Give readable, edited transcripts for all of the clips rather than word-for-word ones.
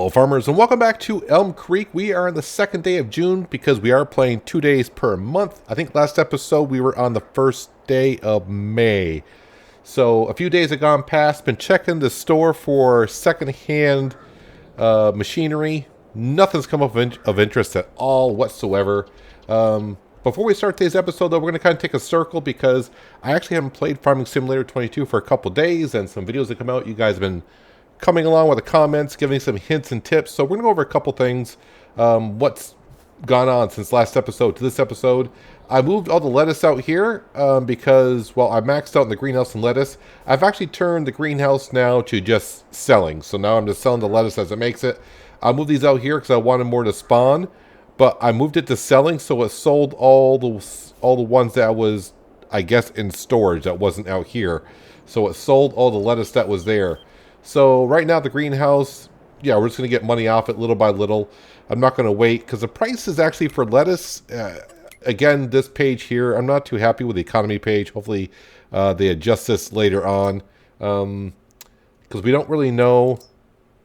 Hello farmers and welcome back to Elmcreek. We are on the second day of June because we are playing 2 days per month. I think last episode we were on the first day of May. So a few days have gone past. Been checking the store for secondhand machinery. Nothing's come up of interest at all whatsoever. Before we start today's episode though, we're going to kind of take a circle because I actually haven't played Farming Simulator 22 for a couple days, and some videos that come out, you guys have been coming along with the comments, giving some hints and tips. So we're going to go over a couple things, what's gone on since last episode to this episode. I moved all the lettuce out here because, well, I maxed out in the greenhouse and lettuce. I've actually turned the greenhouse now to just selling. So now I'm just selling the lettuce as it makes it. I moved these out here because I wanted more to spawn, but I moved it to selling, so it sold all the ones that was, I guess, in storage that wasn't out here. So it sold all the lettuce that was there. So right now the greenhouse, yeah, we're just going to get money off it little by little. I'm not going to wait because the price is actually for lettuce. Again, this page here, I'm not too happy with the economy page. Hopefully they adjust this later on because we don't really know.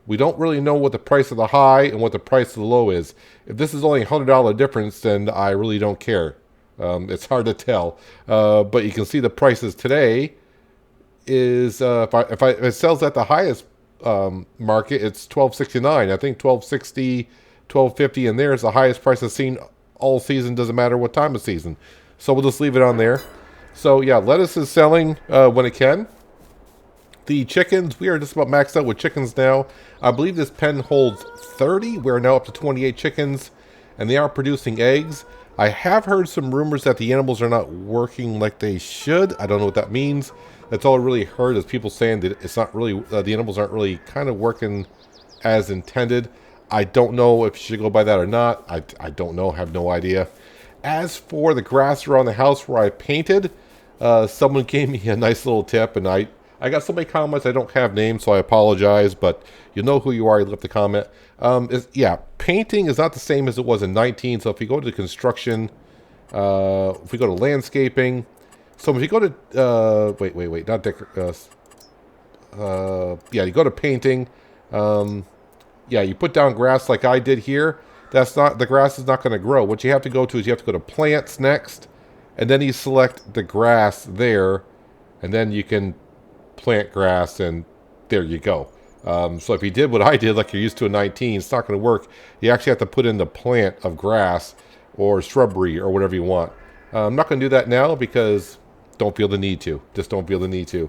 We don't really know what the price of the high and what the price of the low is. If this is only a $100 difference, then I really don't care. It's hard to tell. But you can see the prices today is if it sells at the highest market, it's $12.69. I think $12.60, $12.50 in there is the highest price I've seen all season. Doesn't matter what time of season. So we'll just leave it on there. So yeah, lettuce is selling when it can. The chickens, we are just about maxed out with chickens now. I believe this pen holds 30. We're now up to 28 chickens, and they are producing eggs. I have heard some rumors that the animals are not working like they should. I don't know what that means. That's all I really heard is people saying that it's not really, the animals aren't really kind of working as intended. I don't know if you should go by that or not. I don't know, have no idea. As for the grass around the house where I painted, someone gave me a nice little tip, and I got so many comments, I don't have names, so I apologize, but you know who you are, you left the comment. Yeah, painting is not the same as it was in 19, so if you go to construction, if we go to landscaping, so if you go to, wait, not yeah, you go to painting, yeah, you put down grass like I did here, the grass is not going to grow. What you have to go to is you have to go to plants next, and then you select the grass there, and then you can plant grass, and there you go. So if you did what I did, like you're used to in 19, it's not going to work. You actually have to put in the plant of grass or shrubbery or whatever you want. I'm not going to do that now because don't feel the need to. Just don't feel the need to.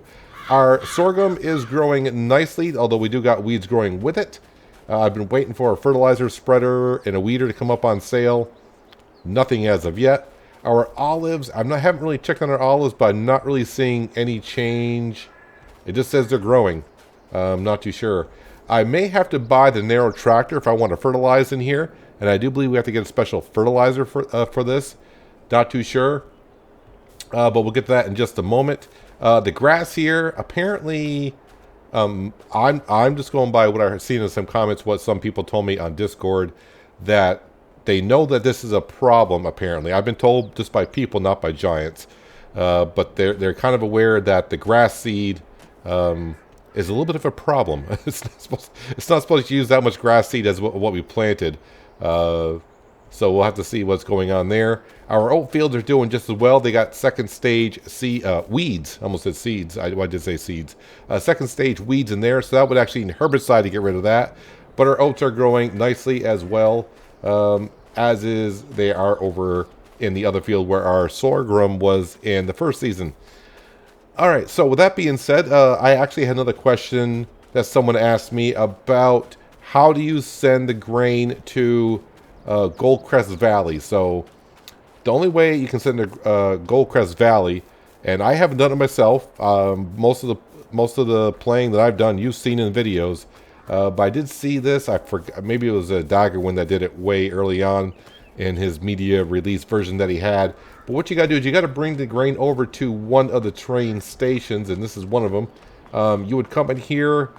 Our sorghum is growing nicely, although we do got weeds growing with it. I've been waiting for a fertilizer spreader and a weeder to come up on sale. Nothing as of yet. Our olives, haven't really checked on our olives, but I'm not really seeing any change. It just says they're growing. I'm not too sure. I may have to buy the narrow tractor if I want to fertilize in here, and I do believe we have to get a special fertilizer for this. Not too sure, but we'll get to that in just a moment. The grass here, apparently, I'm just going by what I've seen in some comments, what some people told me on Discord, that they know that this is a problem. Apparently, I've been told just by people, not by giants, but they're kind of aware that the grass seed is a little bit of a problem. It's not supposed to use that much grass seed as what we planted. So we'll have to see what's going on there. Our oat fields are doing just as well. They got second stage weeds. I almost said seeds. I did say seeds. Second stage weeds in there. So that would actually need herbicide to get rid of that. But our oats are growing nicely as well, as is they are over in the other field where our sorghum was in the first season. All right, so with that being said, I actually had another question that someone asked me about how do you send the grain to Goldcrest Valley. So the only way you can send to Goldcrest Valley, and I haven't done it myself. Most of the playing that I've done, you've seen in videos, but I did see this. I forgot, maybe it was a Daggerwin that did it way early on in his media release version that he had. But what you got to do is you got to bring the grain over to one of the train stations, and this is one of them. You would come in here,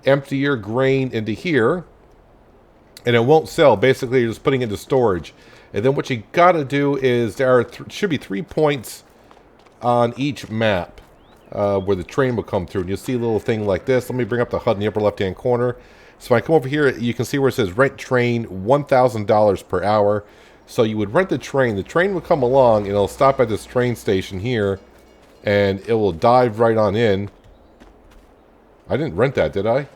empty your grain into here, and it won't sell. Basically, you're just putting it into storage. And then what you got to do is there are should be 3 points on each map where the train will come through. And you'll see a little thing like this. Let me bring up the HUD in the upper left-hand corner. So when I come over here, you can see where it says rent train $1,000 per hour. So you would rent the train. The train would come along and it'll stop at this train station here, and it will dive right on in. I didn't rent that, did I? I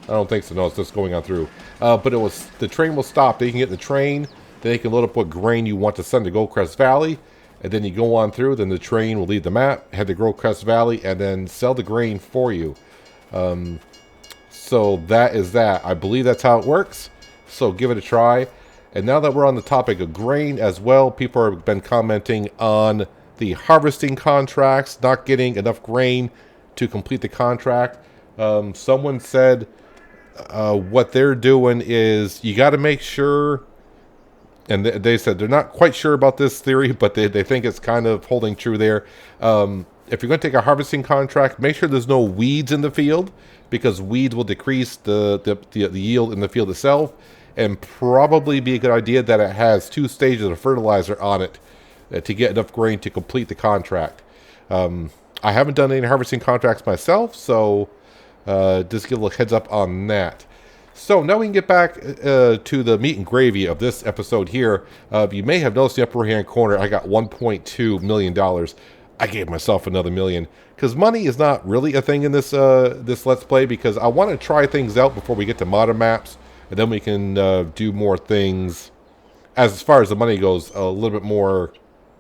don't think so. No, it's just going on through. But the train will stop. They can get in the train. Then they can load up what grain you want to send to Goldcrest Valley. And then you go on through. Then the train will leave the map, head to Goldcrest Valley, and then sell the grain for you. So that is that. I believe that's how it works. So give it a try. And now that we're on the topic of grain as well, people have been commenting on the harvesting contracts, not getting enough grain to complete the contract. Someone said what they're doing is you got to make sure, and they said they're not quite sure about this theory, but they think it's kind of holding true there. If you're going to take a harvesting contract, make sure there's no weeds in the field, because weeds will decrease the yield in the field itself, and probably be a good idea that it has 2 stages of fertilizer on it to get enough grain to complete the contract. I haven't done any harvesting contracts myself, so just give a little heads up on that. So now we can get back to the meat and gravy of this episode here. You may have noticed in the upper right-hand corner, I got $1.2 million. I gave myself another million, because money is not really a thing in this this Let's Play, because I want to try things out before we get to modern maps, and then we can do more things, as far as the money goes, a little bit more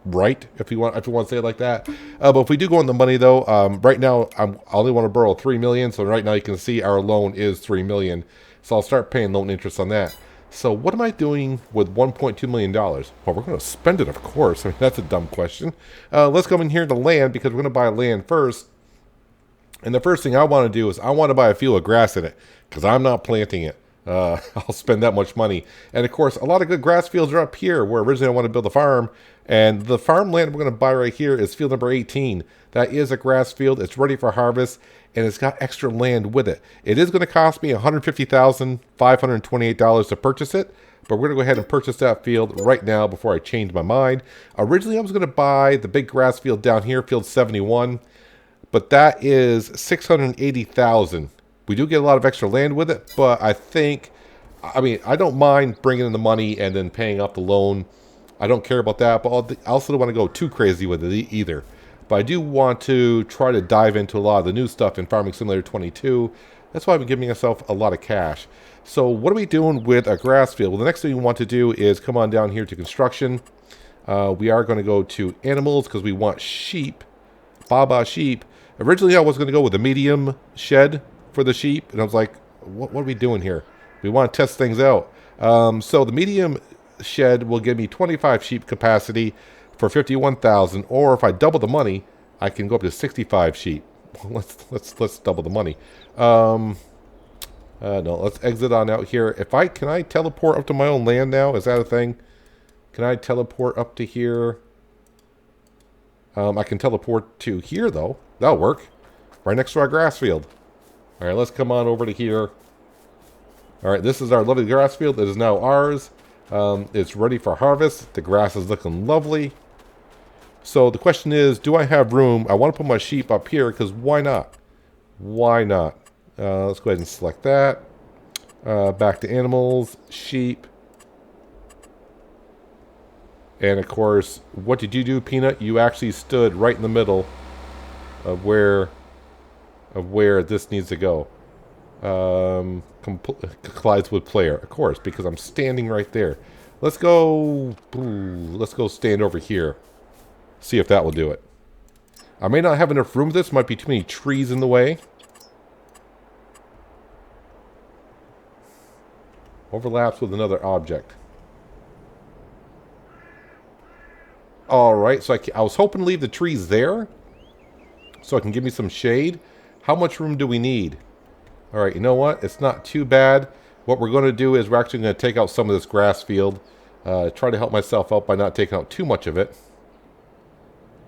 right, if you want to say it like that. But if we do go on the money though, right now I only want to borrow 3 million. So right now you can see our loan is 3 million. So I'll start paying loan interest on that. So what am I doing with $1.2 million? Well, we're going to spend it, of course. I mean, that's a dumb question. Let's come in here to land, because we're going to buy land first. And the first thing I want to do is I want to buy a field of grass in it, because I'm not planting it. I'll spend that much money. And of course, a lot of good grass fields are up here where originally I want to build a farm. And the farmland we're going to buy right here is field number 18. That is a grass field. It's ready for harvest, and it's got extra land with it. It is going to cost me $150,528 to purchase it, but we're going to go ahead and purchase that field right now before I change my mind. Originally, I was going to buy the big grass field down here, field 71, but that is $680,000. We do get a lot of extra land with it, but I don't mind bringing in the money and then paying off the loan. I don't care about that, but I also don't want to go too crazy with it either. But I do want to try to dive into a lot of the new stuff in Farming Simulator 22. That's why I've been giving myself a lot of cash. So what are we doing with a grass field? Well, the next thing we want to do is come on down here to construction. We are going to go to animals, because we want sheep. Baba sheep. Originally, I was going to go with a medium shed for the sheep, and I was like, what are we doing here? We want to test things out. So the medium shed will give me 25 sheep capacity for 51,000, or if I double the money, I can go up to 65 sheep. Let's double the money. No, let's exit on out here. Can I teleport up to my own land now? Is that a thing? Can I teleport up to here? I can teleport to here though. That'll work. Right next to our grass field. All right, let's come on over to here. All right, this is our lovely grass field. It is now ours. It's ready for harvest. The grass is looking lovely. So the question is, do I have room? I want to put my sheep up here, because why not? Why not? Let's go ahead and select that. Back to animals, sheep. And of course, what did you do, Peanut? You actually stood right in the middle of where this needs to go. Collides with player, of course, because I'm standing right there. Let's go stand over here. See if that will do it. I may not have enough room for this. Might be too many trees in the way. Overlaps with another object. Alright, so I was hoping to leave the trees there, so it can give me some shade. How much room do we need? Alright, you know what? It's not too bad. What we're going to do is we're actually going to take out some of this grass field. Try to help myself out by not taking out too much of it.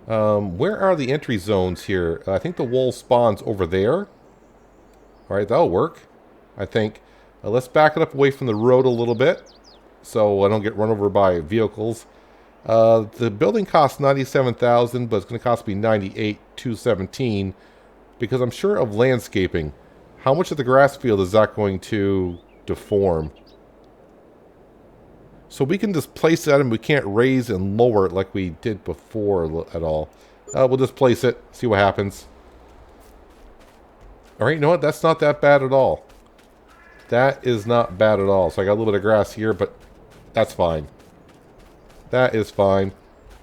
Where are the entry zones here? I think the wool spawns over there. Alright, that'll work, I think. Let's back it up away from the road a little bit, so I don't get run over by vehicles. The building costs $97,000, but it's going to cost me $98,217, because I'm sure of landscaping. How much of the grass field is that going to deform? So we can just place that and we can't raise and lower it like we did before at all. We'll just place it, see what happens. Alright, you know what? That's not that bad at all. That is not bad at all. So I got a little bit of grass here, but that's fine. That is fine.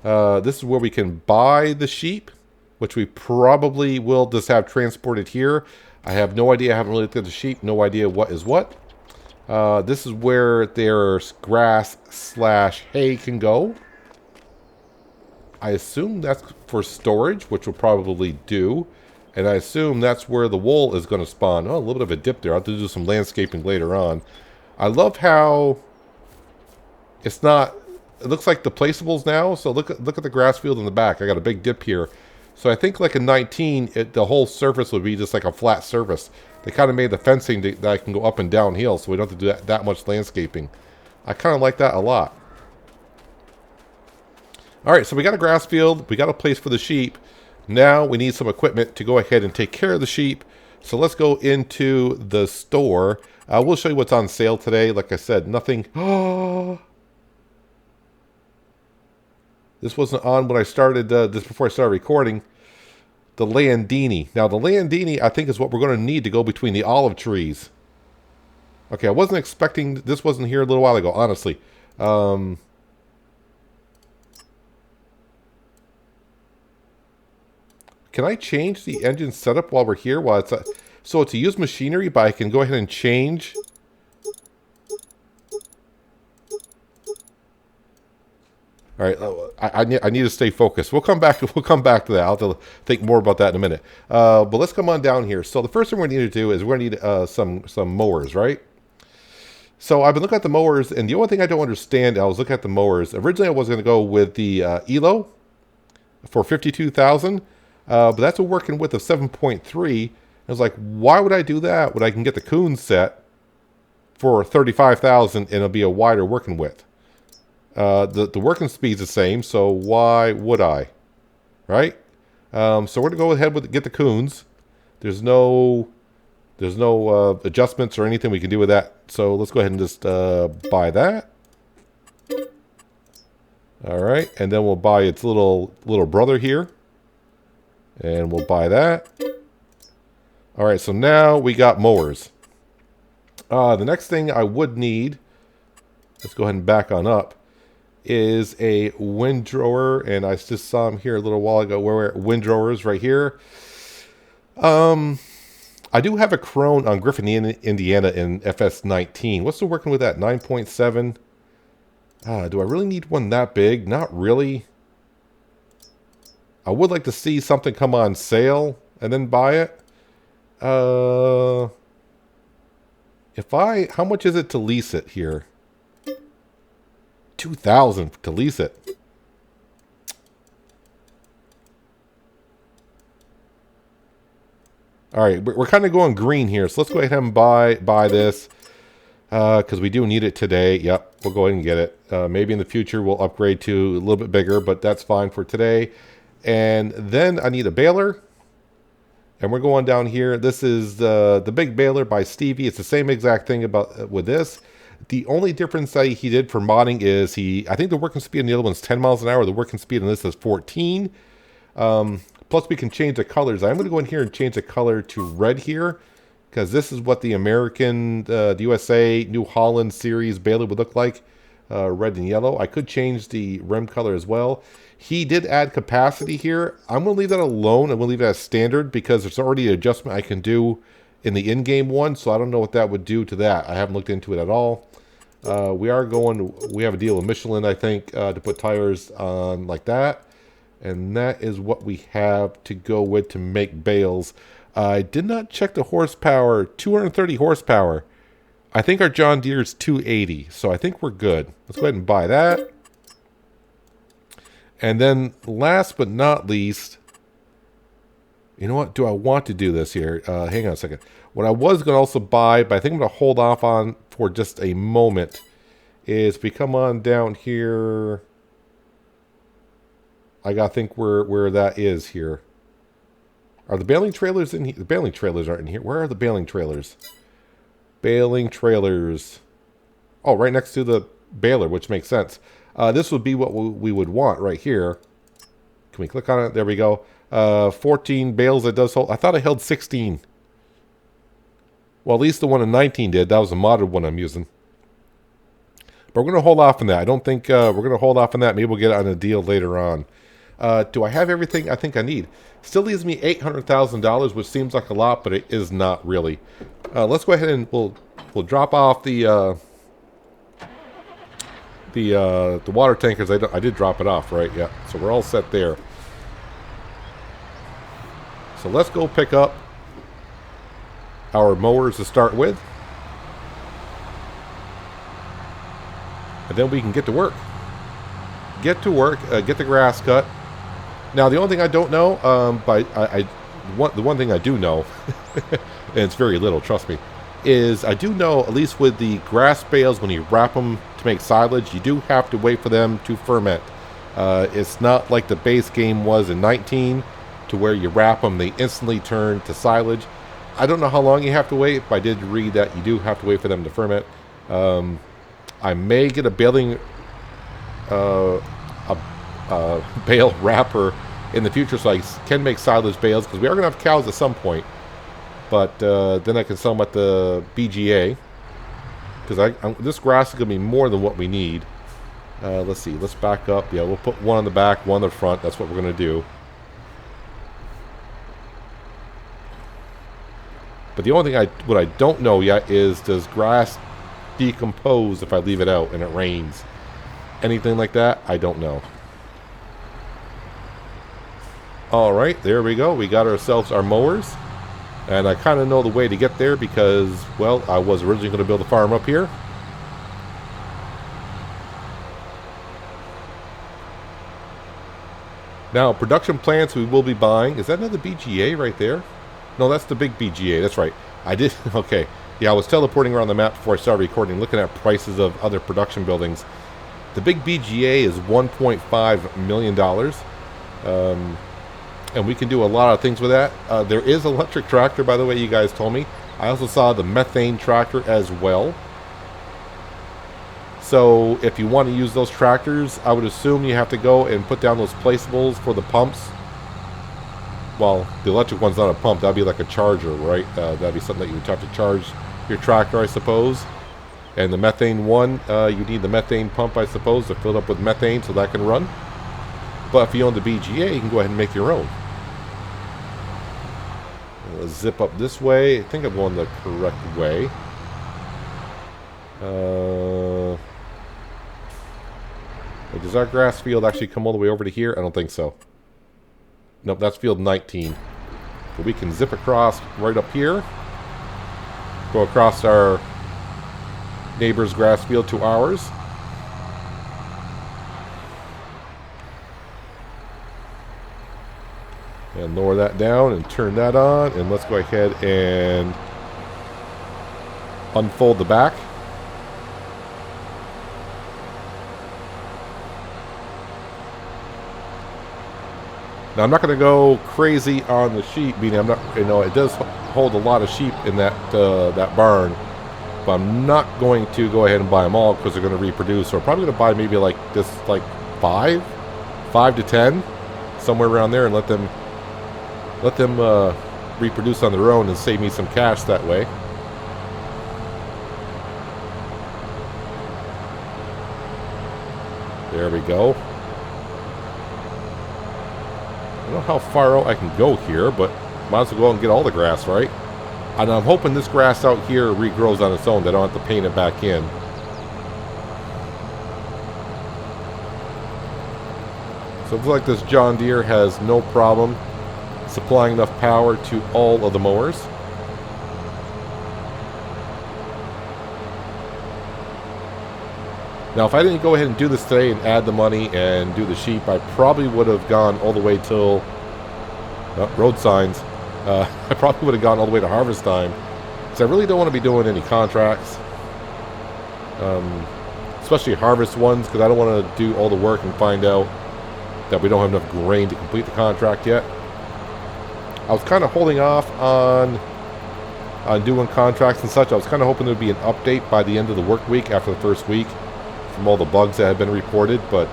This is where we can buy the sheep, which we probably will just have transported here. I have no idea. I haven't really looked at the sheep. No idea what is what. This is where there's grass / hay can go. I assume that's for storage, which we'll probably do. And I assume that's where the wool is going to spawn. Oh, a little bit of a dip there. I'll have to do some landscaping later on. I love how it's not... It looks like the placeables now. So look at the grass field in the back. I got a big dip here. So I think like in 19, the whole surface would be just like a flat surface. They kind of made the fencing that I can go up and downhill, so we don't have to do that much landscaping. I kind of like that a lot. All right, so we got a grass field. We got a place for the sheep. Now we need some equipment to go ahead and take care of the sheep. So let's go into the store. We'll show you what's on sale today. Like I said, nothing... This wasn't on when I started, just before I started recording. The Landini. Now, the Landini, I think, is what we're going to need to go between the olive trees. Okay, I wasn't expecting... This wasn't here a little while ago, honestly. Can I change the engine setup while we're here? While it's so it's a used machinery, but I can go ahead and change... All right, I need to stay focused. We'll come back to that. I'll have to think more about that in a minute. But let's come on down here. So the first thing we're going to need to do is we're going to need some mowers, right? So I've been looking at the mowers, and the only thing I don't understand, I was looking at the mowers. Originally, I was going to go with the Elo for $52,000, but that's a working width of 7.3. I was like, why would I do that when I can get the Coon set for $35,000 and it'll be a wider working width? The working speed's the same, so why would I? Right? So we're gonna go ahead with get the Coons. There's no adjustments or anything we can do with that. So let's go ahead and just buy that. All right, and then we'll buy its little brother here, and we'll buy that. All right, so now we got mowers. The next thing I would need, let's go ahead and back on up, is a windrower, and I just saw him here a little while ago. Where windrowers right here. I do have a Crone on Griffin, Indiana in FS19. What's the working with that? 9.7. Do I really need one that big? Not really. I would like to see something come on sale and then buy it. How much is it to lease it here? $2,000 to lease it. All right, we're kind of going green here, so let's go ahead and buy this because we do need it today. Yep, we'll go ahead and get it. Maybe in the future we'll upgrade to a little bit bigger, but that's fine for today. And then I need a baler, and we're going down here. This is the big baler by Stevie. It's the same exact thing with this. The only difference that he did for modding is I think the working speed on the other one's 10 miles an hour. The working speed on this is 14. Plus we can change the colors. I'm going to go in here and change the color to red here, because this is what the American, the USA, New Holland series baler would look like. Red and yellow. I could change the rim color as well. He did add capacity here. I'm going to leave that alone. I'm going to leave it as standard because there's already an adjustment I can do in the in-game one, so I don't know what that would do to that. I haven't looked into it at all. We have a deal with Michelin, I think, to put tires on like that. And that is what we have to go with to make bales. I did not check the horsepower. 230 horsepower. I think our John Deere is 280, so I think we're good. Let's go ahead and buy that. And then last but not least, you know what? Do I want to do this here? Hang on a second. What I was going to also buy, but I think I'm going to hold off on for just a moment, is we come on down here. I got to think where that is here. Are the baling trailers in here? The baling trailers aren't in here. Where are the baling trailers? Baling trailers. Oh, right next to the baler, which makes sense. This would be what we would want right here. Can we click on it? There we go. 14 bales it does hold. I thought it held 16. Well, at least the one in 19 did. That was a modded one I'm using. But we're going to hold off on that. I don't think we're going to hold off on that. Maybe we'll get it on a deal later on. Do I have everything I think I need? Still leaves me $800,000, which seems like a lot, but it is not really. Let's go ahead and we'll drop off the water tankers. I did drop it off, right? Yeah. So we're all set there. So let's go pick up our mowers to start with. And then we can get to work. Get to work, get the grass cut. Now, the only thing I don't know, the one thing I do know, and it's very little, trust me, is I do know, at least with the grass bales, when you wrap them to make silage, you do have to wait for them to ferment. It's not like the base game was in 19, to where you wrap them, they instantly turn to silage. I don't know how long you have to wait, but I did read that you do have to wait for them to ferment. I may get a baling, bale wrapper in the future, so I can make silage bales, because we are going to have cows at some point. But then I can sell them at the BGA, because this grass is going to be more than what we need. Let's see, let's back up. Yeah, we'll put one on the back, one on the front. That's what we're going to do. But the only thing what I don't know yet is, does grass decompose if I leave it out and it rains? Anything like that, I don't know. Alright, there we go. We got ourselves our mowers. And I kind of know the way to get there because, well, I was originally going to build a farm up here. Now, production plants we will be buying. Is that another BGA right there? No, that's the big BGA. That's right. I did. Okay. Yeah, I was teleporting around the map before I started recording, looking at prices of other production buildings. The big BGA is $1.5 million. And we can do a lot of things with that. There is an electric tractor, by the way, you guys told me. I also saw the methane tractor as well. So if you want to use those tractors, I would assume you have to go and put down those placeables for the pumps. Well, the electric one's not a pump. That'd be like a charger, right? That'd be something that you would have to charge your tractor, I suppose. And the methane one, you need the methane pump, I suppose, to fill it up with methane so that can run. But if you own the BGA, you can go ahead and make your own. Let's zip up this way. I think I'm going the correct way. Does our grass field actually come all the way over to here? I don't think so. Nope, that's field 19. But we can zip across right up here. Go across our neighbor's grass field to ours. And lower that down and turn that on. And let's go ahead and unfold the back. Now I'm not going to go crazy on the sheep, meaning I'm not, it does hold a lot of sheep in that that barn, but I'm not going to go ahead and buy them all because they're going to reproduce. So I'm probably going to buy maybe like 5 to 10, somewhere around there, and let them reproduce on their own and save me some cash that way. There we go. I don't know how far out I can go here, but might as well go out and get all the grass, right? And I'm hoping this grass out here regrows on its own. That I don't have to paint it back in. So it looks like this John Deere has no problem supplying enough power to all of the mowers. Now, if I didn't go ahead and do this today and add the money and do the sheep, I probably would have gone all the way till road signs. I probably would have gone all the way to harvest time, because I really don't want to be doing any contracts, especially harvest ones, because I don't want to do all the work and find out that we don't have enough grain to complete the contract yet. I was kind of holding off on doing contracts and such. I was kind of hoping there would be an update by the end of the work week after the first week from all the bugs that had been reported, but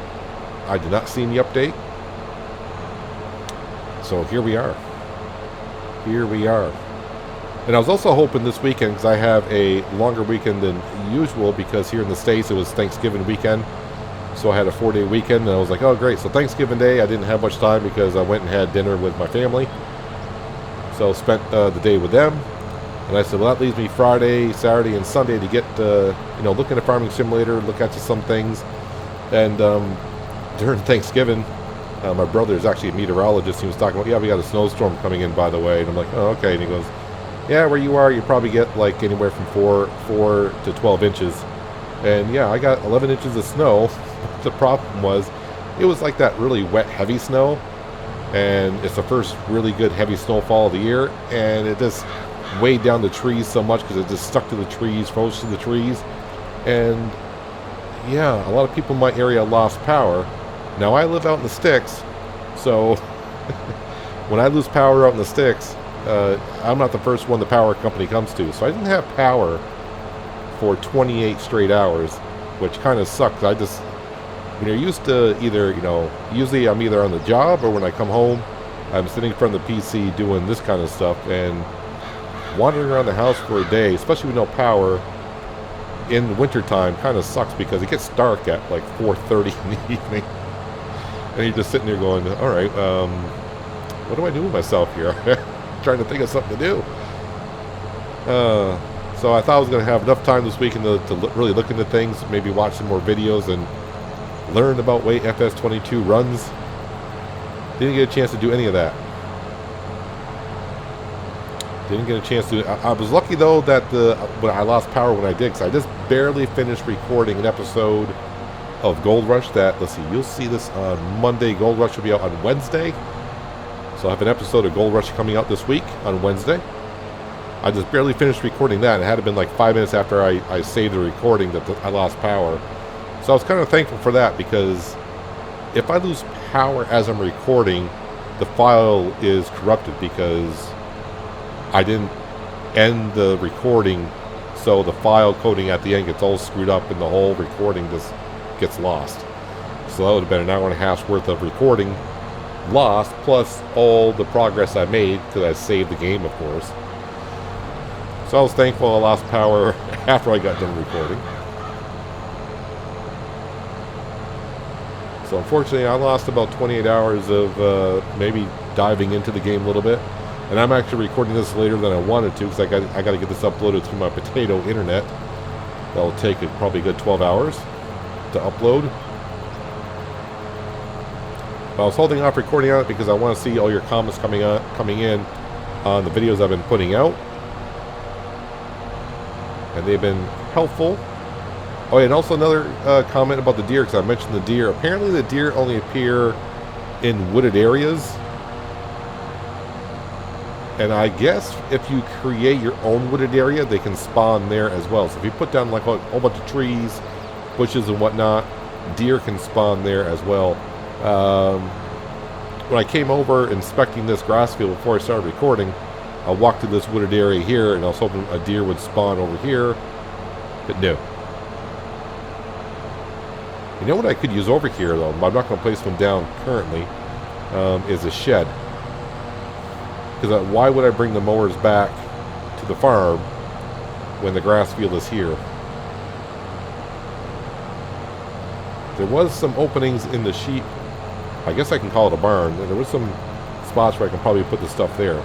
I did not see any update. So here we are. Here we are. And I was also hoping this weekend, because I have a longer weekend than usual, because here in the States it was Thanksgiving weekend. So I had a 4-day weekend, and I was like, oh great. So Thanksgiving Day I didn't have much time because I went and had dinner with my family. So spent the day with them. And I said, well, that leaves me Friday, Saturday, and Sunday to get, look at a farming simulator, look at some things. And during Thanksgiving, my brother is actually a meteorologist. He was talking about, yeah, we got a snowstorm coming in, by the way. And I'm like, oh, okay. And he goes, yeah, where you are, you probably get like anywhere from 4 to 12 inches. And yeah, I got 11 inches of snow. The problem was, it was like that really wet, heavy snow. And it's the first really good heavy snowfall of the year. And it just weighed down the trees so much because it just stuck to the trees, froze to the trees. And yeah, a lot of people in my area lost power. Now I live out in the sticks, so when I lose power out in the sticks, I'm not the first one the power company comes to. So I didn't have power for 28 straight hours, which kind of sucks. When you're used to either, usually I'm either on the job or when I come home, I'm sitting in front of the PC doing this kind of stuff, and wandering around the house for a day, especially with no power in the wintertime, kind of sucks because it gets dark at like 4:30 in the evening. And you're just sitting there going, all right, what do I do with myself here? Trying to think of something to do. So I thought I was going to have enough time this weekend to really look into things, maybe watch some more videos and learn about way FS22 runs. Didn't get a chance to do any of that. Didn't get a chance to. I was lucky though that when I lost power when I did, because I just barely finished recording an episode of Gold Rush. That, let's see, you'll see this on Monday. Gold Rush will be out on Wednesday. So I have an episode of Gold Rush coming out this week on Wednesday. I just barely finished recording that. It had been like 5 minutes after I saved the recording that I lost power. So I was kind of thankful for that, because if I lose power as I'm recording, the file is corrupted because I didn't end the recording, so the file coding at the end gets all screwed up and the whole recording just gets lost. So that would have been an hour and a half's worth of recording lost, plus all the progress I made because I saved the game, of course. So I was thankful I lost power after I got done recording. So unfortunately I lost about 28 hours of maybe diving into the game a little bit. And I'm actually recording this later than I wanted to, because I got to get this uploaded through my potato internet. That'll take probably a good 12 hours to upload. But I was holding off recording on it because I want to see all your comments coming in on the videos I've been putting out. And they've been helpful. Oh, and also another comment about the deer, because I mentioned the deer. Apparently the deer only appear in wooded areas. And I guess if you create your own wooded area, they can spawn there as well. So if you put down like a whole bunch of trees, bushes and whatnot, deer can spawn there as well. When I came over inspecting this grass field before I started recording, I walked through this wooded area here, and I was hoping a deer would spawn over here, but no. You know what I could use over here, though? I'm not going to place one down currently, is a shed. Because why would I bring the mowers back to the farm when the grass field is here? There was some openings in the sheep. I guess I can call it a barn. There was some spots where I can probably put the stuff there.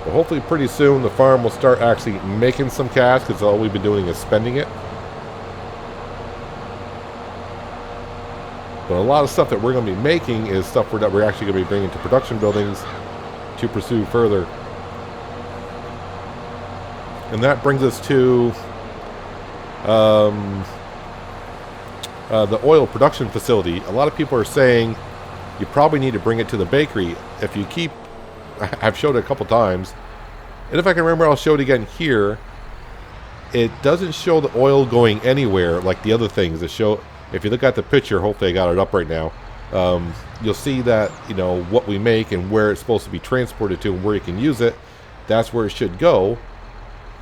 But hopefully pretty soon the farm will start actually making some cash, because all we've been doing is spending it. But a lot of stuff that we're going to be making is stuff that we're actually going to be bringing to production buildings to pursue further. And that brings us to the oil production facility. A lot of people are saying you probably need to bring it to the bakery. If you keep, I've showed it a couple times, and if I can remember, I'll show it again here. it doesn't show the oil going anywhere like the other things. It show, if you look at the picture, hopefully I got it up right now, you'll see that, you know, what we make and where it's supposed to be transported to and where you can use it. That's where it should go.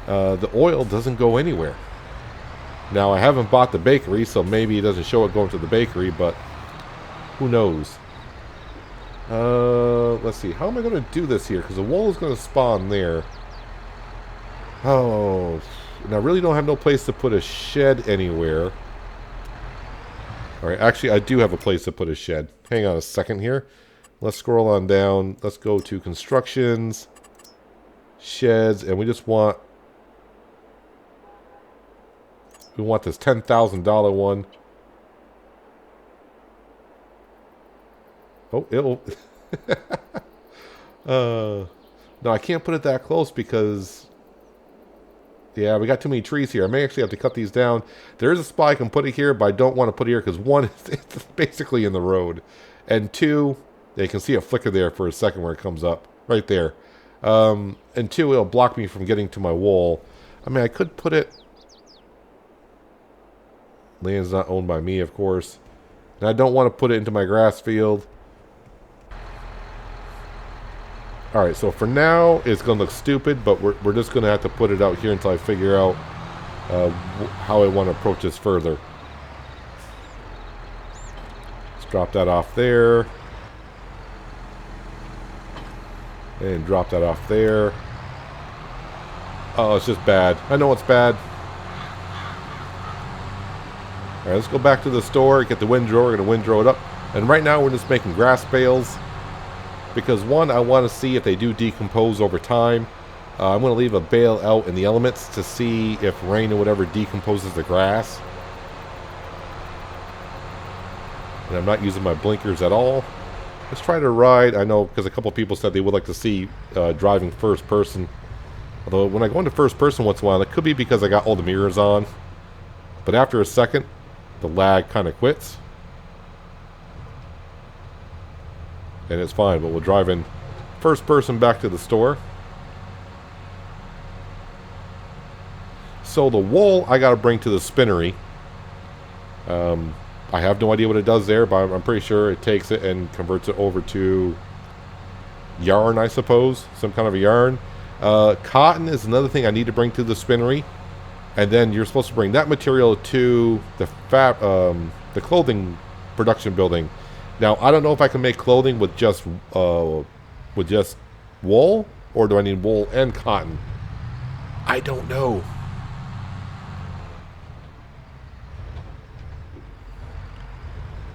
The oil doesn't go anywhere. Now, I haven't bought the bakery, so maybe it doesn't show it going to the bakery, but who knows? Let's see. How am I going to do this here? Because the wool is going to spawn there. Oh, and I really don't have no place to put a shed anywhere. Alright, actually, I do have a place to put a shed. Hang on a second here. Let's scroll on down. Let's go to constructions, sheds, and we just want... We want this $10,000 one. Oh, it'll... no, I can't put it that close because... Yeah, we got too many trees here. I may actually have to cut these down. There is a spot I can put it here, but I don't want to put it here because one, it's basically in the road. And two, you can see a flicker there for a second where it comes up. Right there. And two, it'll block me from getting to my wall. I mean, I could put it... Land's not owned by me, of course. And I don't want to put it into my grass field. Alright, so for now, it's going to look stupid, but we're just going to have to put it out here until I figure out how I want to approach this further. Let's drop that off there. And drop that off there. Oh, it's just bad. I know it's bad. Alright, let's go back to the store, get the windrow. We're going to windrow it up. And right now, we're just making grass bales. Because one, I want to see if they do decompose over time. I'm going to leave a bale out in the elements to see if rain or whatever decomposes the grass. And I'm not using my blinkers at all. Let's try to ride. I know because a couple people said they would like to see driving first person. Although when I go into first person once in a while, it could be because I got all the mirrors on. But after a second, the lag kind of quits. And it's fine, but we'll drive in first person back to the store. So the wool I got to bring to the spinnery. I have no idea what it does there, but I'm pretty sure it takes it and converts it over to yarn, I suppose. Some kind of a yarn. Cotton is another thing I need to bring to the spinnery. And then you're supposed to bring that material to the clothing production building. Now, I don't know if I can make clothing with just wool, or do I need wool and cotton? I don't know.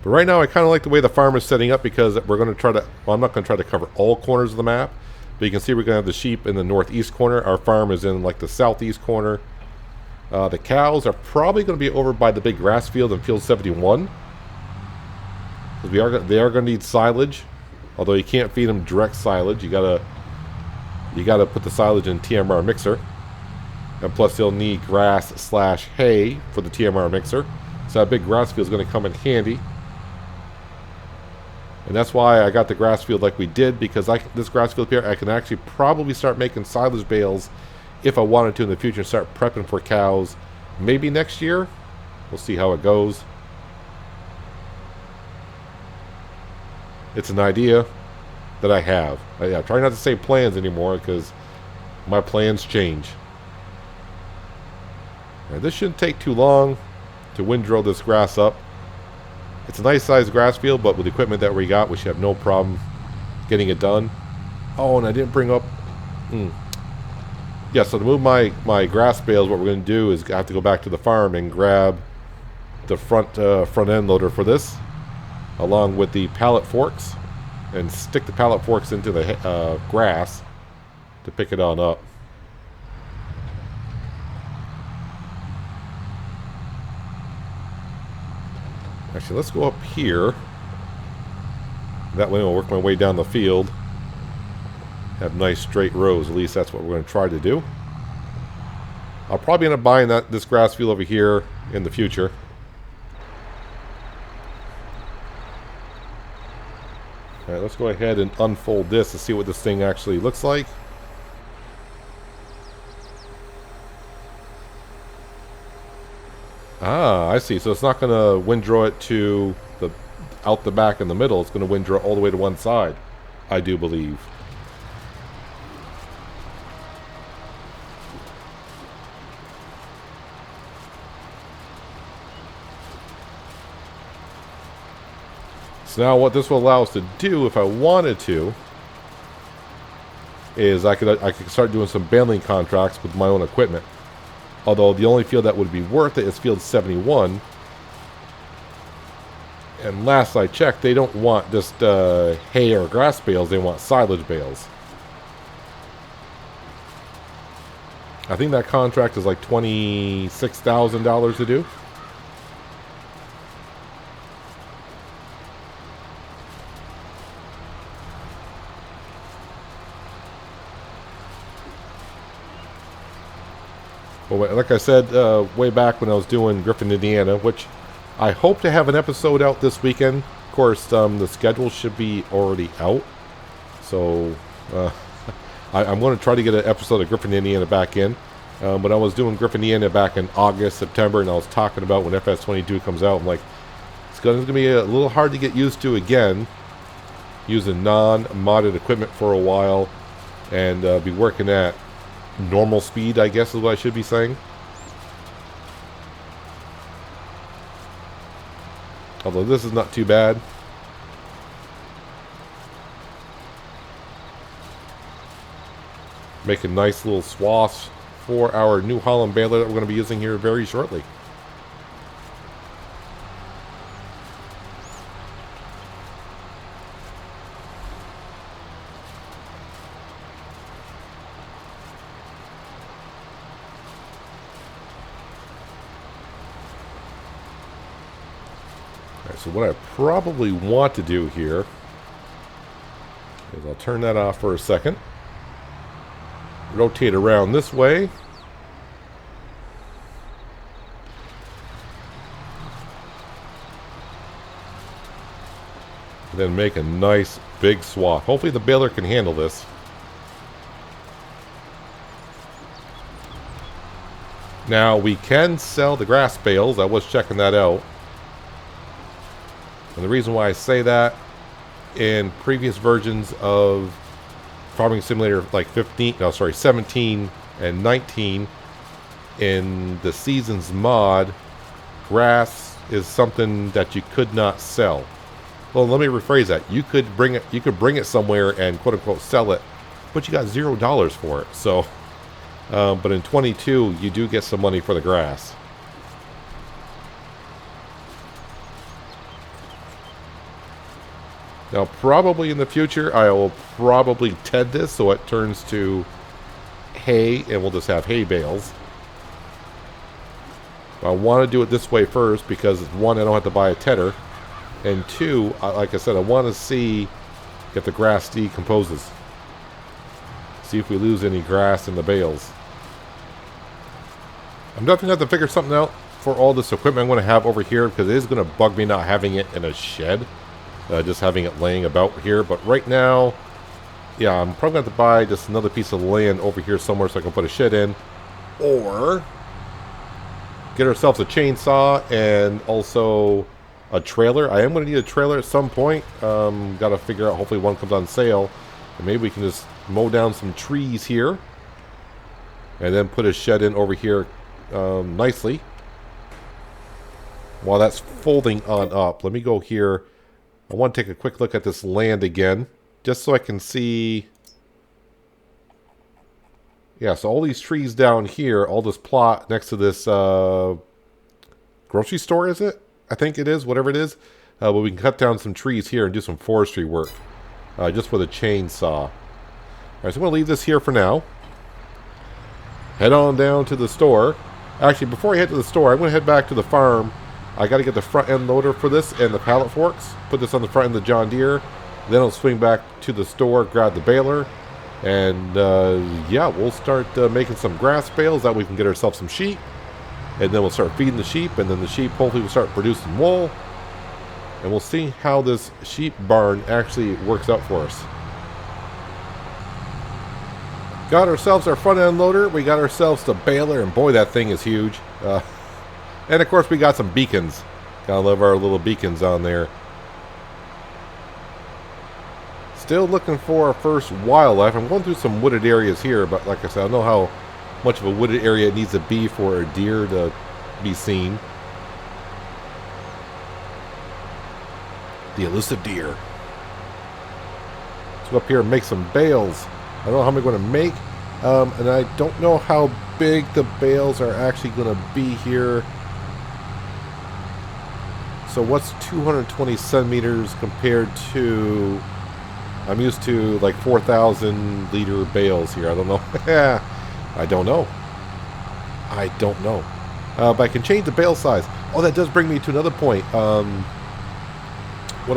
But right now, I kind of like the way the farm is setting up because we're going to try to, well, I'm not going to try to cover all corners of the map, but you can see we're going to have the sheep in the northeast corner. Our farm is in like the southeast corner. The cows are probably going to be over by the big grass field in field 71. Because they are going to need silage, although you can't feed them direct silage. You gotta put the silage in TMR mixer, and plus they'll need grass/hay for the TMR mixer. So that big grass field is going to come in handy, and that's why I got the grass field like we did, because this grass field here I can actually probably start making silage bales if I wanted to in the future and start prepping for cows. Maybe next year. We'll see how it goes. It's an idea that I have. I try not to say plans anymore because my plans change. And this shouldn't take too long to windrow this grass up. It's a nice sized grass field, but with the equipment that we got, we should have no problem getting it done. Oh, and I didn't bring up... Yeah, so to move my grass bales, what we're going to do is I have to go back to the farm and grab the front end loader for this, along with the pallet forks, and stick the pallet forks into the grass to pick it on up. Actually, let's go up here. That way I'll work my way down the field. Have nice straight rows. At least that's what we're going to try to do. I'll probably end up buying this grass field over here in the future. Alright, let's go ahead and unfold this to see what this thing actually looks like. Ah, I see. So it's not going to windrow it to the out the back in the middle. It's going to windrow all the way to one side, I do believe. So now what this will allow us to do, if I wanted to, is I could start doing some baling contracts with my own equipment. Although the only field that would be worth it is field 71. And last I checked, they don't want just hay or grass bales, they want silage bales. I think that contract is like $26,000 to do. Well, like I said way back when I was doing Griffin, Indiana, which I hope to have an episode out this weekend. Of course, the schedule should be already out. So I'm going to try to get an episode of Griffin, Indiana back in. When I was doing Griffin, Indiana back in August, September, and I was talking about when FS22 comes out, I'm like, it's going to be a little hard to get used to again, using non-modded equipment for a while, and be working at normal speed, I guess is what I should be saying. Although this is not too bad. Making nice little swaths for our New Holland baler that we're going to be using here very shortly. So what I probably want to do here is I'll turn that off for a second. Rotate around this way. And then make a nice big swath. Hopefully the baler can handle this. Now we can sell the grass bales. I was checking that out. And the reason why I say that, in previous versions of Farming Simulator like 17 and 19, in the Seasons mod, grass is something that you could not sell. Well, let me rephrase that. You could bring it somewhere and quote unquote sell it, but you got $0 for it. So, but in 22, you do get some money for the grass. Now, probably in the future, I will probably TED this so it turns to hay, and we'll just have hay bales. I want to do it this way first because, one, I don't have to buy a tedder, and two, like I said, I want to see if the grass decomposes. See if we lose any grass in the bales. I'm definitely going to have to figure something out for all this equipment I'm going to have over here, because it is going to bug me not having it in a shed. Just having it laying about here. But right now, yeah, I'm probably going to have to buy just another piece of land over here somewhere so I can put a shed in. Or get ourselves a chainsaw and also a trailer. I am going to need a trailer at some point. Got to figure out, hopefully one comes on sale. And maybe we can just mow down some trees here. And then put a shed in over here nicely. While that's folding on up, let me go here. I want to take a quick look at this land again, just so I can see. Yeah, so all these trees down here, all this plot next to this grocery store, is it? I think it is, whatever it is. But we can cut down some trees here and do some forestry work, just with a chainsaw. All right, so I'm going to leave this here for now. Head on down to the store. Actually, before I head to the store, I'm going to head back to the farm. I got to get the front end loader for this and the pallet forks. Put this on the front end of the John Deere. Then I'll swing back to the store, grab the baler. And yeah, we'll start making some grass bales. That way we can get ourselves some sheep. And then we'll start feeding the sheep. And then the sheep hopefully will start producing wool. And we'll see how this sheep barn actually works out for us. Got ourselves our front end loader. We got ourselves the baler. And boy, that thing is huge. And of course we got some beacons. Gotta love our little beacons on there. Still looking for our first wildlife. I'm going through some wooded areas here, but like I said, I don't know how much of a wooded area it needs to be for a deer to be seen. The elusive deer. Let's go up here and make some bales. I don't know how many I'm going to make, and I don't know how big the bales are actually going to be here. So what's 220 centimeters compared to... I'm used to like 4,000 liter bales here. I don't know. I don't know. I don't know. But I can change the bale size. Oh, that does bring me to another point. One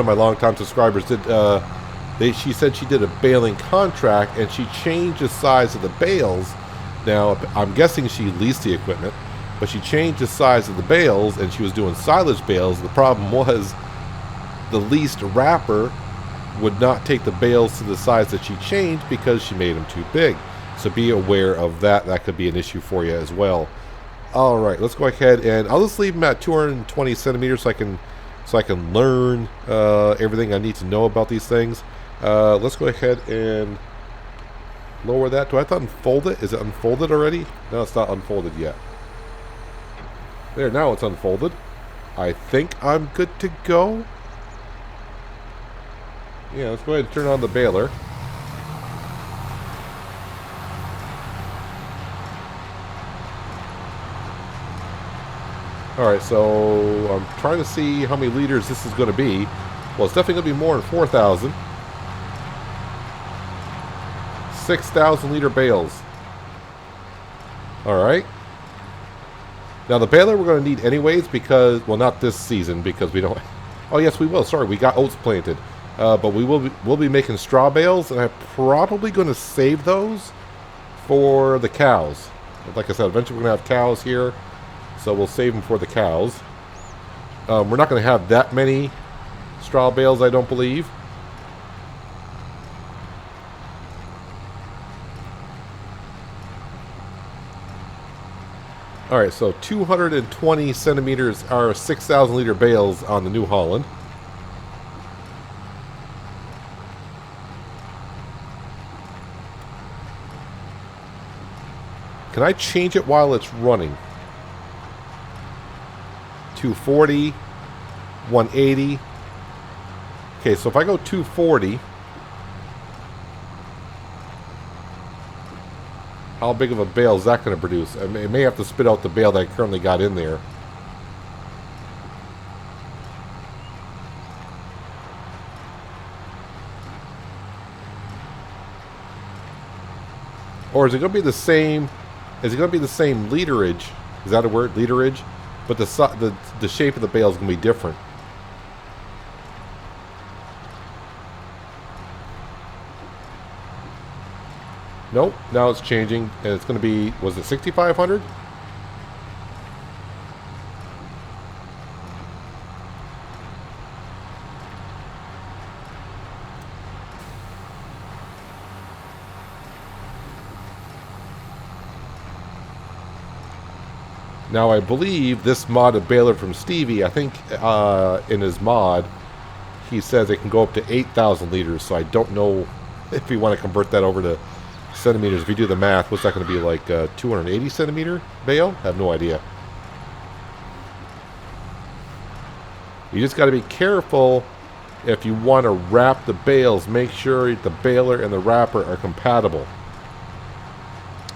of my longtime subscribers did... she said she did a baling contract and she changed the size of the bales. Now, I'm guessing she leased the equipment, but she changed the size of the bales and she was doing silage bales. The problem was the leased wrapper would not take the bales to the size that she changed because she made them too big. So be aware of that. That could be an issue for you as well. All right, let's go ahead and I'll just leave them at 220 centimeters so I can learn everything I need to know about these things. Let's go ahead and lower that. Do I have to unfold it? Is it unfolded already? No, it's not unfolded yet. There, now it's unfolded. I think I'm good to go. Yeah, let's go ahead and turn on the baler. Alright, so I'm trying to see how many liters this is going to be. Well, it's definitely going to be more than 4,000. 6,000 liter bales. Alright. Now the baler we're going to need anyways because, well, not this season because we don't... Oh yes, we will. Sorry, we got oats planted. But we'll be making straw bales, and I'm probably going to save those for the cows. Like I said, eventually we're going to have cows here, so we'll save them for the cows. We're not going to have that many straw bales, I don't believe. Alright, so 220 centimeters are 6,000 liter bales on the New Holland. Can I change it while it's running? 240, 180. Okay, so if I go 240, how big of a bale is that going to produce? It may have to spit out the bale that I currently got in there. Or is it going to be the same? Is it going to be the same literage? Is that a word? Literage? But the shape of the bale is going to be different. Nope. Now it's changing, and it's going to be. Was it 6,500? Now I believe this modded baler from Stevie, I think in his mod, he says it can go up to 8,000 liters, so I don't know if you want to convert that over to centimeters. If you do the math, what's that going to be, like 280 centimeter bale? I have no idea. You just got to be careful if you want to wrap the bales. Make sure the baler and the wrapper are compatible.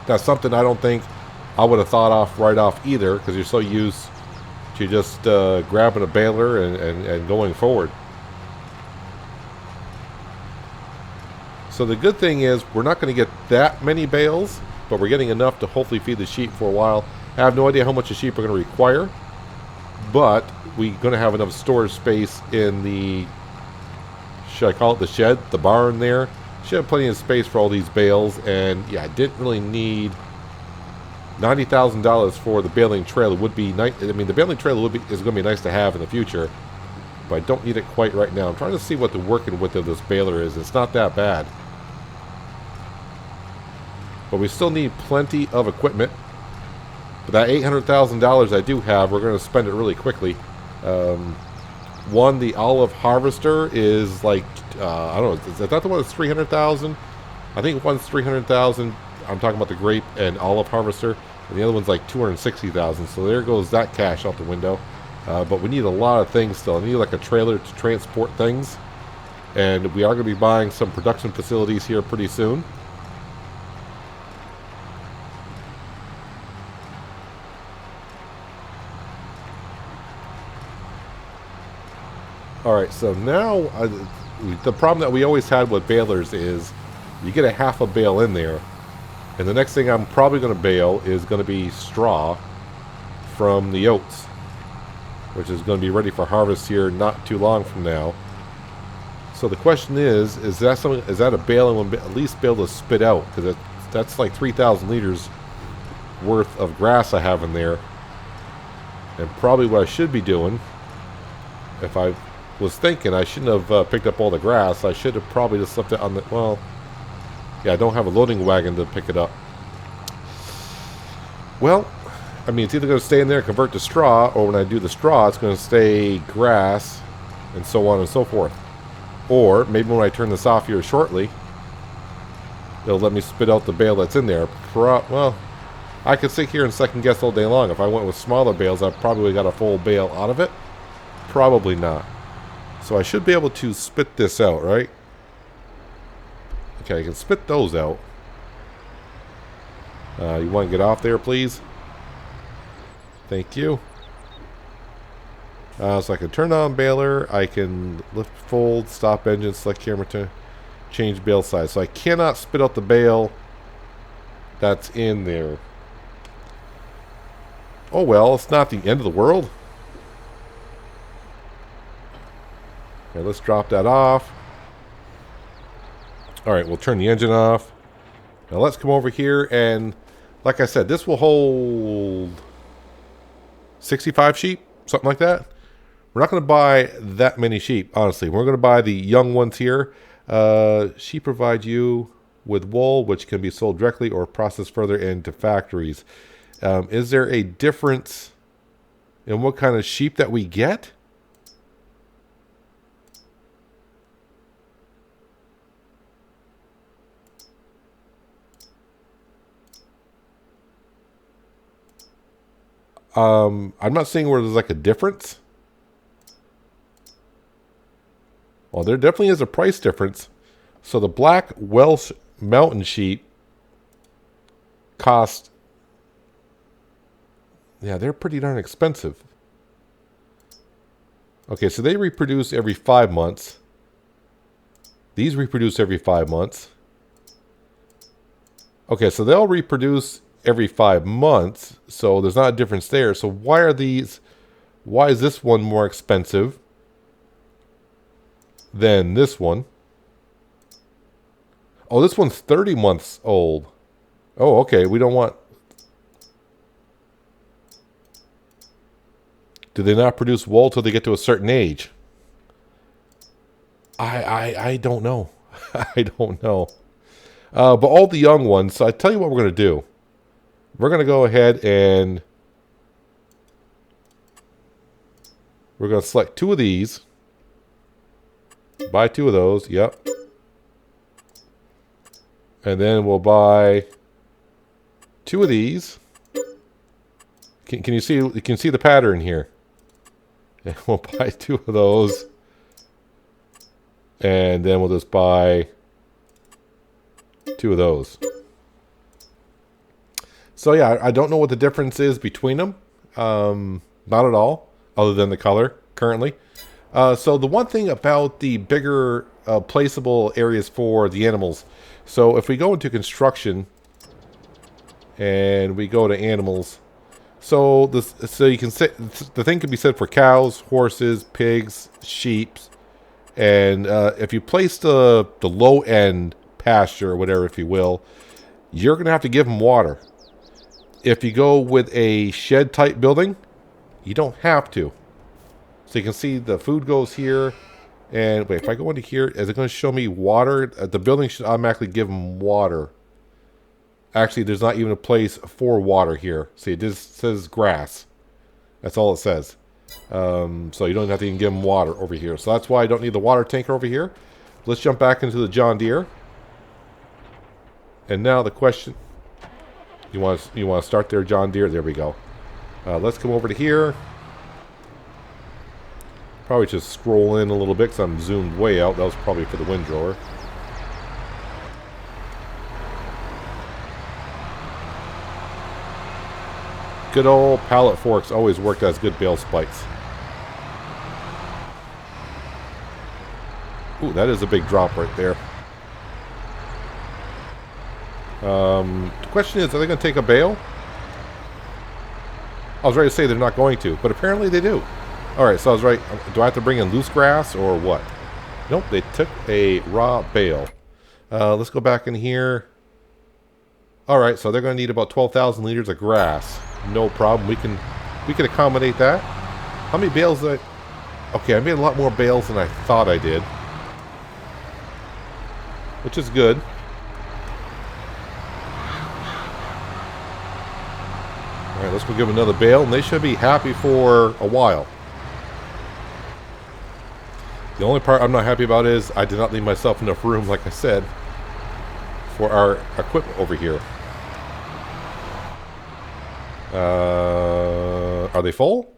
That's something I don't think I would have thought off right off either, because you're so used to just grabbing a baler and going forward. So the good thing is we're not going to get that many bales, but we're getting enough to hopefully feed the sheep for a while. I have no idea how much the sheep are going to require, but we're going to have enough storage space in the, should I call it the shed, the barn there. Should have plenty of space for all these bales, and yeah, I didn't really need $90,000 for the baling trailer. Would be nice. I mean, the baling trailer is going to be nice to have in the future, but I don't need it quite right now. I'm trying to see what the working width of this baler is. It's not that bad, but we still need plenty of equipment. But that $800,000 I do have, we're going to spend it really quickly. One, the olive harvester is like, I don't know, is that the one that's 300,000? I think one's 300,000. I'm talking about the grape and olive harvester, and the other one's like 260,000. So there goes that cash out the window. But we need a lot of things still. I need like a trailer to transport things, and we are going to be buying some production facilities here pretty soon. Alright, so now the problem that we always had with balers is you get a half a bale in there, and the next thing I'm probably going to bale is going to be straw from the oats, which is going to be ready for harvest here not too long from now. So the question is that something, is that a bale I will at least be able to spit out? Because that's like 3,000 liters worth of grass I have in there. And probably what I should be doing, if I was thinking I shouldn't have picked up all the grass, I should have probably just left it on the, well, yeah, I don't have a loading wagon to pick it up. Well, I mean, it's either going to stay in there and convert to straw, or when I do the straw, it's going to stay grass, and so on and so forth. Or maybe when I turn this off here shortly, it'll let me spit out the bale that's in there. Well, I could sit here and second guess all day long. If I went with smaller bales, I probably got a full bale out of it. Probably not. So I should be able to spit this out, right? Okay, I can spit those out. You want to get off there, please? Thank you. So I can turn on baler. I can lift, fold, stop engine, select camera to change bale size. So I cannot spit out the bale that's in there. Oh well, it's not the end of the world. Okay, let's drop that off. Alright, we'll turn the engine off. Now let's come over here and, like I said, this will hold 65 sheep, something like that. We're not going to buy that many sheep, honestly. We're going to buy the young ones here. Sheep provide you with wool, which can be sold directly or processed further into factories. Is there a difference in what kind of sheep that we get? I'm not seeing where there's like a difference. Well, there definitely is a price difference. So the black Welsh mountain sheep cost, yeah, they're pretty darn expensive. Okay, so they reproduce every 5 months. These reproduce every 5 months. Okay, so they'll reproduce every 5 months, so there's not a difference there. So why is this one more expensive than this one? Oh, this one's 30 months old. Oh, okay, we don't want... Do they not produce wool till they get to a certain age? I don't know. I don't know. But all the young ones, so I tell you what we're going to do. We're going to go ahead and we're going to select 2 of these. Buy 2 of those. Yep. And then we'll buy 2 of these. Can you see the pattern here? And we'll buy 2 of those. And then we'll just buy 2 of those. So yeah, I don't know what the difference is between them. Not at all, other than the color currently. So the one thing about the bigger placeable areas for the animals. So if we go into construction and we go to animals, so you can say the thing can be said for cows, horses, pigs, sheep, and if you place the low end pasture or whatever, if you will, you're gonna have to give them water. If you go with a shed type building, you don't have to. So you can see the food goes here. And wait, if I go into here, is it going to show me water? The building should automatically give them water. Actually, there's not even a place for water here. See, it just says grass. That's all it says. So you don't have to even give them water over here. So that's why I don't need the water tanker over here. Let's jump back into the John Deere. And now the question... You want to start there, John Deere? There we go. Let's come over to here. Probably just scroll in a little bit because I'm zoomed way out. That was probably for the windrower. Good old pallet forks always worked as good bale spikes. Ooh, that is a big drop right there. The question is, are they going to take a bale? I was ready to say they're not going to, but apparently they do. Alright, so I was right. Do I have to bring in loose grass or what? Nope, they took a raw bale. Let's go back in here. Alright, so they're going to need about 12,000 liters of grass. No problem. We can accommodate that. How many bales did I... Okay, I made a lot more bales than I thought I did. Which is good. Alright, let's go give them another bale, and they should be happy for a while. The only part I'm not happy about is I did not leave myself enough room, like I said, for our equipment over here. Are they full?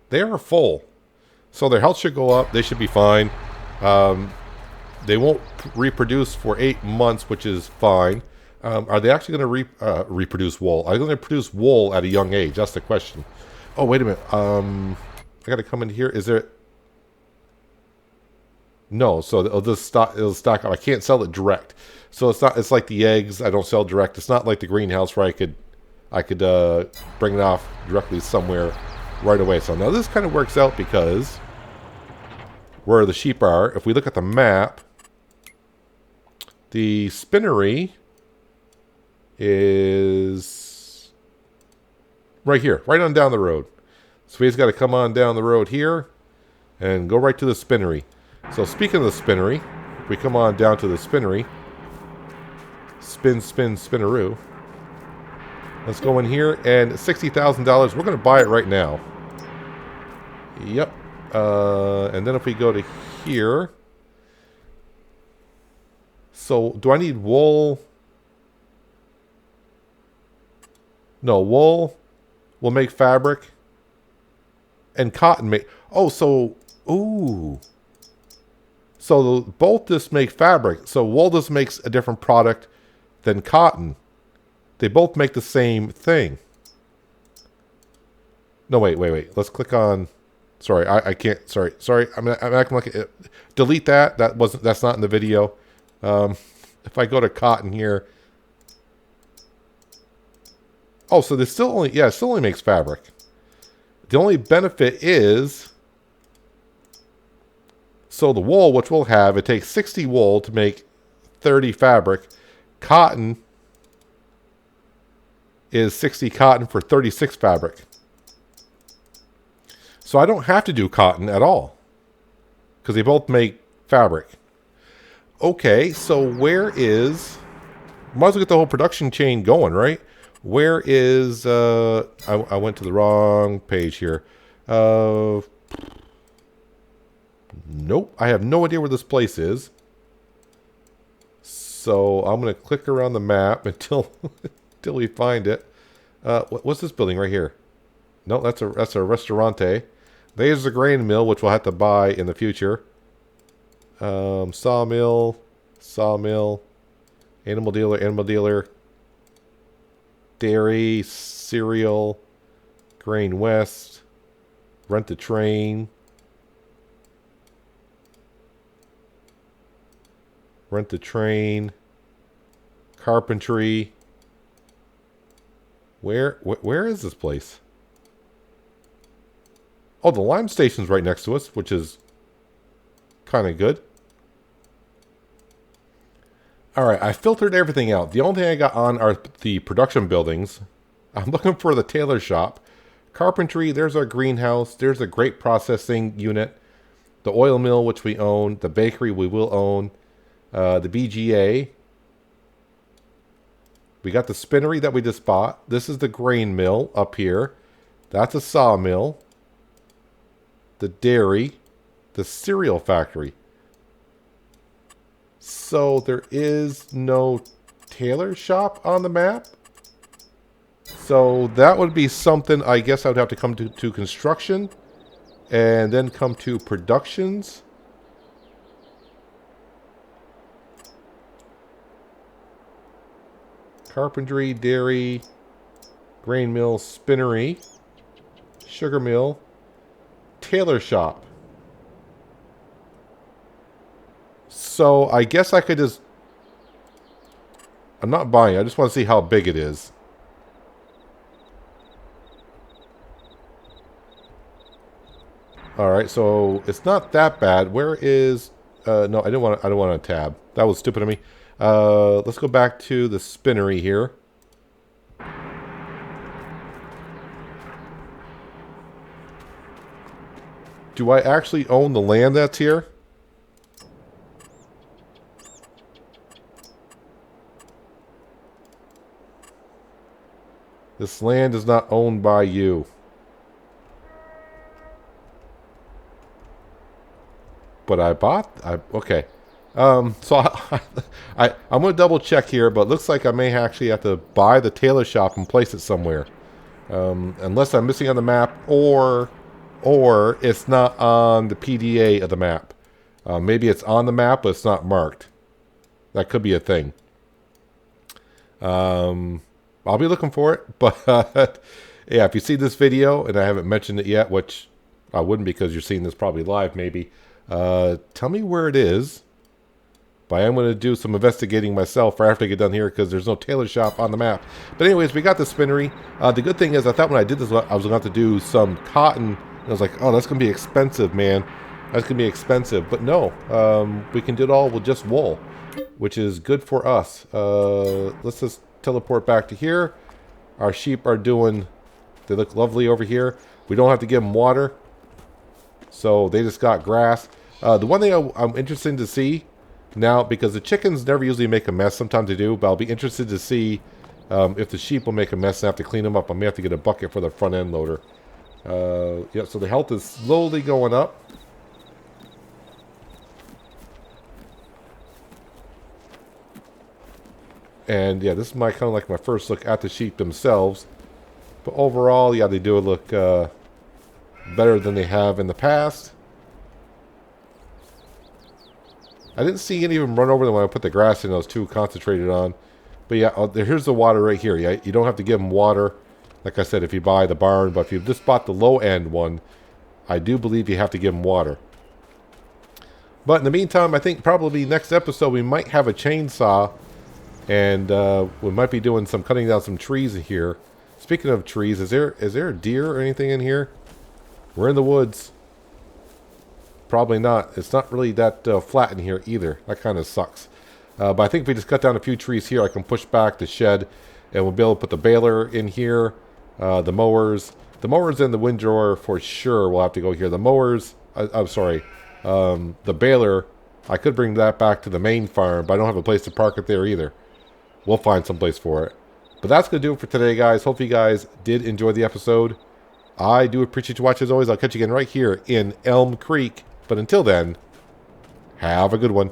They are full. So their health should go up. They should be fine. They won't reproduce for 8 months, which is fine. Are they actually going to reproduce wool? Are they going to produce wool at a young age? That's the question. Oh, wait a minute. I got to come in here. Is there... No, so it'll stock up. I can't sell it direct. So it's not. It's like the eggs. I don't sell direct. It's not like the greenhouse where I could bring it off directly somewhere right away. So now this kind of works out because where the sheep are, if we look at the map, the spinnery is right here, right on down the road. So he's got to come on down the road here and go right to the spinnery. So speaking of the spinnery, if we come on down to the spinnery, spinneroo. Let's go in here, and $60,000. We're going to buy it right now. Yep. And then if we go to here. So, do I need wool? No, wool will make fabric. And cotton make... Oh, so... Ooh. So, both just make fabric. So, wool just makes a different product than cotton. They both make the same thing. No, wait. Let's click on... Sorry, I can't... Sorry. I'm acting like... Delete that. That's not in the video. If I go to cotton here... Oh, so this still only... Yeah, it still only makes fabric. The only benefit is... So the wool, which we'll have, it takes 60 wool to make 30 fabric. Cotton is 60 cotton for 36 fabric. So I don't have to do cotton at all, because they both make fabric. Okay, so where is... Might as well get the whole production chain going, right? Where is... I went to the wrong page here. Nope, I have no idea where this place is. So I'm going to click around the map until until we find it. What's this building right here? No, that's a restaurante. There's the grain mill, which we'll have to buy in the future. Sawmill, animal dealer, dairy, cereal, Grain West, rent a train. Rent the train, carpentry. Where is this place? Oh, the lime station's right next to us, which is kind of good. Alright, I filtered everything out. The only thing I got on are the production buildings. I'm looking for the tailor shop. Carpentry, there's our greenhouse. There's a grape processing unit. The oil mill, which we own. The bakery we will own. The BGA. We got the spinnery that we just bought. This is the grain mill up here. That's a sawmill. The dairy. The cereal factory. So there is no tailor shop on the map. So that would be something I guess I would have to come to construction. And then come to productions. Carpentry, dairy, grain mill, spinnery, sugar mill, tailor shop. So I guess I could just... I'm not buying. I just want to see how big it is. All right, so it's not that bad. Where is... no, I don't want a tab. That was stupid of me. Let's go back to the spinnery here. Do I actually own the land that's here? This land is not owned by you. But I bought... okay. So I'm going to double check here, but it looks like I may actually have to buy the tailor shop and place it somewhere. Unless I'm missing on the map, or it's not on the PDA of the map. Maybe it's on the map, but it's not marked. That could be a thing. I'll be looking for it, but yeah, if you see this video, and I haven't mentioned it yet, which I wouldn't because you're seeing this probably live maybe, tell me where it is. But I am going to do some investigating myself right after I get done here because there's no tailor shop on the map. But anyways, we got the spinnery. The good thing is I thought when I did this, I was going to have to do some cotton. I was like, oh, that's going to be expensive, man. That's going to be expensive. But no, we can do it all with just wool, which is good for us. Let's just teleport back to here. Our sheep are doing, they look lovely over here. We don't have to give them water. So they just got grass. The one thing I'm interested to see now, because the chickens never usually make a mess, sometimes they do, but I'll be interested to see if the sheep will make a mess and have to clean them up. I may have to get a bucket for the front end loader. Yeah, so the health is slowly going up. And yeah, this is my kind of like my first look at the sheep themselves. But overall, yeah, they do look better than they have in the past. I didn't see any of them run over them when I put the grass in. I was too concentrated on. But yeah, here's the water right here. Yeah, you don't have to give them water, like I said, if you buy the barn. But if you've just bought the low-end one, I do believe you have to give them water. But in the meantime, I think probably next episode we might have a chainsaw. And we might be doing some cutting down some trees in here. Speaking of trees, is there a deer or anything in here? We're in the woods. Probably not. It's not really that flat in here either. That kind of sucks. But I think if we just cut down a few trees here, I can push back the shed. And we'll be able to put the baler in here. The mowers. The mowers and the windrower for sure will have to go here. The mowers, I'm sorry. The baler, I could bring that back to the main farm. But I don't have a place to park it there either. We'll find some place for it. But that's going to do it for today, guys. Hope you guys did enjoy the episode. I do appreciate you watching as always. I'll catch you again right here in Elm Creek. But until then, have a good one.